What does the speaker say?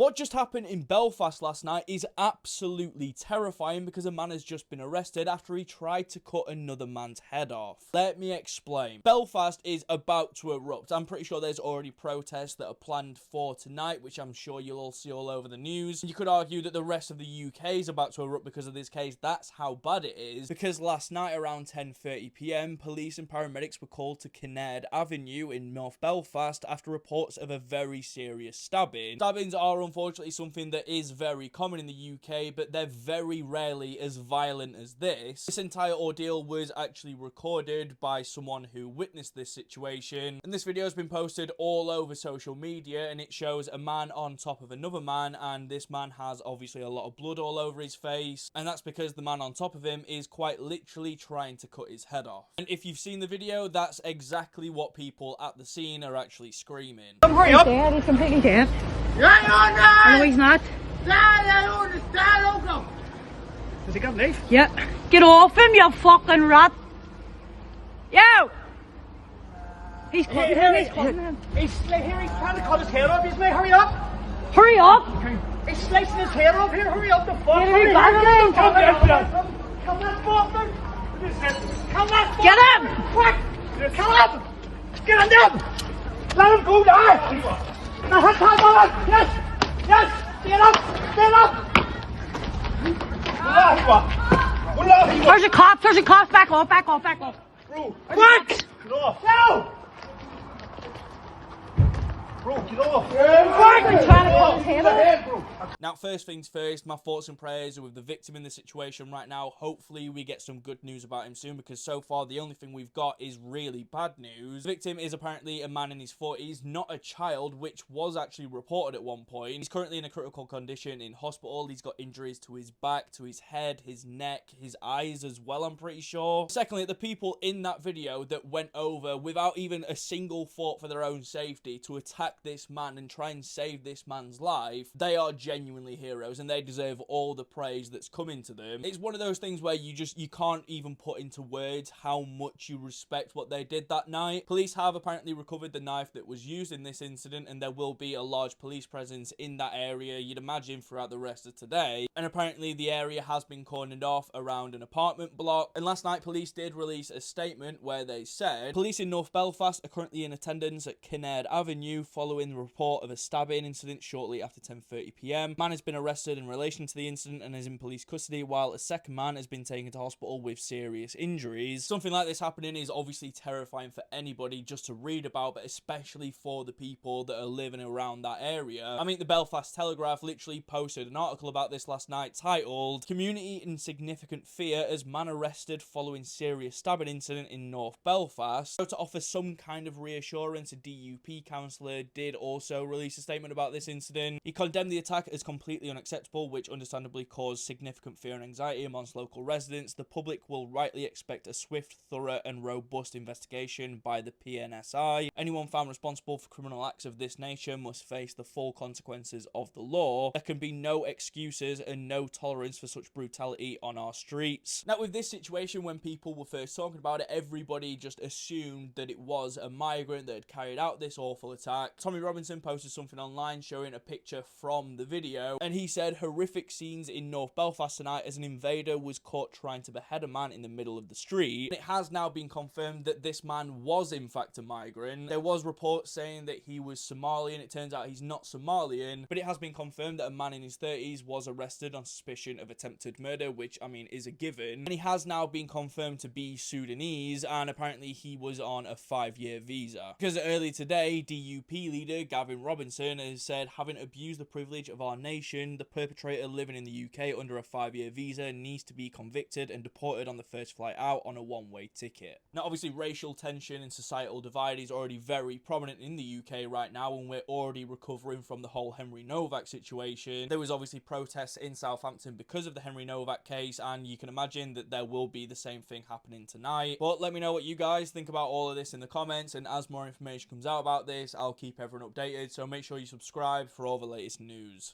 What just happened in Belfast last night is absolutely terrifying because a man has just been arrested after he tried to cut another man's head off. Let me explain. Belfast is about to erupt. I'm pretty sure there's already protests that are planned for tonight, which I'm sure you'll all see all over the news. You could argue that the rest of the UK is about to erupt because of this case. That's how bad it is, because last night around 10:30 p.m, police and paramedics were called to Kinnaird Avenue in North Belfast after reports of a very serious stabbing. Stabbings are unfortunately something that is very common in the UK, but they're very rarely as violent as this. This entire ordeal was actually recorded by someone who witnessed this situation, and this video has been posted all over social media, and it shows a man on top of another man, and this man has obviously a lot of blood all over his face, and that's because the man on top of him is quite literally trying to cut his head off. And if you've seen the video, that's exactly what people at the scene are actually screaming. Hurry up! He's dead, he's completely dead. No, he's not. Has he got a knife? Yeah. Get off him, you fucking rat! Yo! He's cutting him, he's cutting him. He's trying to cut his head off, isn't he? Hurry up! Hurry up! He's slicing his head off here, hurry up the fuck! Hurry back! Come on, bastard! Come on! Get him! Quick! Come on! Get him down! Let him go now! Yes! Yes! Get up! Get up! There's a cop, back off. Bro, Quick! get off! No! Bro, get off! Quick! He's trying to cut his head off. Bro. Now, first things first, my thoughts and prayers are with the victim in the situation right now. Hopefully we get some good news about him soon, because so far the only thing we've got is really bad news. The victim is apparently a man in his 40s, not a child, which was actually reported at one point. He's currently in a critical condition in hospital. He's got injuries to his back, to his head, his neck, his eyes as well, I'm pretty sure. Secondly, the people in that video that went over without even a single thought for their own safety to attack this man and try and save this man's life, they are genuinely heroes, and they deserve all the praise that's coming to them. It's one of those things where you can't even put into words how much you respect what they did that night. Police have apparently recovered the knife that was used in this incident, and there will be a large police presence in that area, you'd imagine, throughout the rest of today. And apparently the area has been cordoned off around an apartment block. And last night police did release a statement where they said police in North Belfast are currently in attendance at Kinnaird Avenue following the report of a stabbing incident shortly after 10:30 p.m. Man has been arrested in relation to the incident and is in police custody, while a second man has been taken to hospital with serious injuries. Something like this happening is obviously terrifying for anybody just to read about, but especially for the people that are living around that area. I mean, the Belfast Telegraph literally posted an article about this last night titled "Community in Significant Fear as Man Arrested Following Serious Stabbing Incident in North Belfast." So to offer some kind of reassurance, a DUP councillor did also release a statement about this incident. He condemned the attack as completely unacceptable, which understandably caused significant fear and anxiety amongst local residents. The public will rightly expect a swift, thorough and robust investigation by the PNSI. Anyone found responsible for criminal acts of this nature must face the full consequences of the law. There can be no excuses and no tolerance for such brutality on our streets. Now, with this situation, when people were first talking about it, everybody just assumed that it was a migrant that had carried out this awful attack. Tommy Robinson posted something online showing a picture from the video, and he said horrific scenes in North Belfast tonight as an invader was caught trying to behead a man in the middle of the street. It has now been confirmed that this man was in fact a migrant. There was reports saying that he was Somalian. It turns out he's not Somalian, but it has been confirmed that a man in his 30s was arrested on suspicion of attempted murder, which I mean is a given, and he has now been confirmed to be Sudanese, and apparently he was on a 5-year visa. Because earlier today, DUP leader Gavin Robinson has said, having abused the privilege of our nation, the perpetrator living in the UK under a 5-year visa needs to be convicted and deported on the first flight out on a one-way ticket. Now, obviously, racial tension and societal divide is already very prominent in the UK right now, and we're already recovering from the whole Henry Novak situation. There was obviously protests in Southampton because of the Henry Novak case, and you can imagine that there will be the same thing happening tonight. But let me know what you guys think about all of this in the comments, and as more information comes out about this, I'll keep everyone updated, so make sure you subscribe for all the latest news.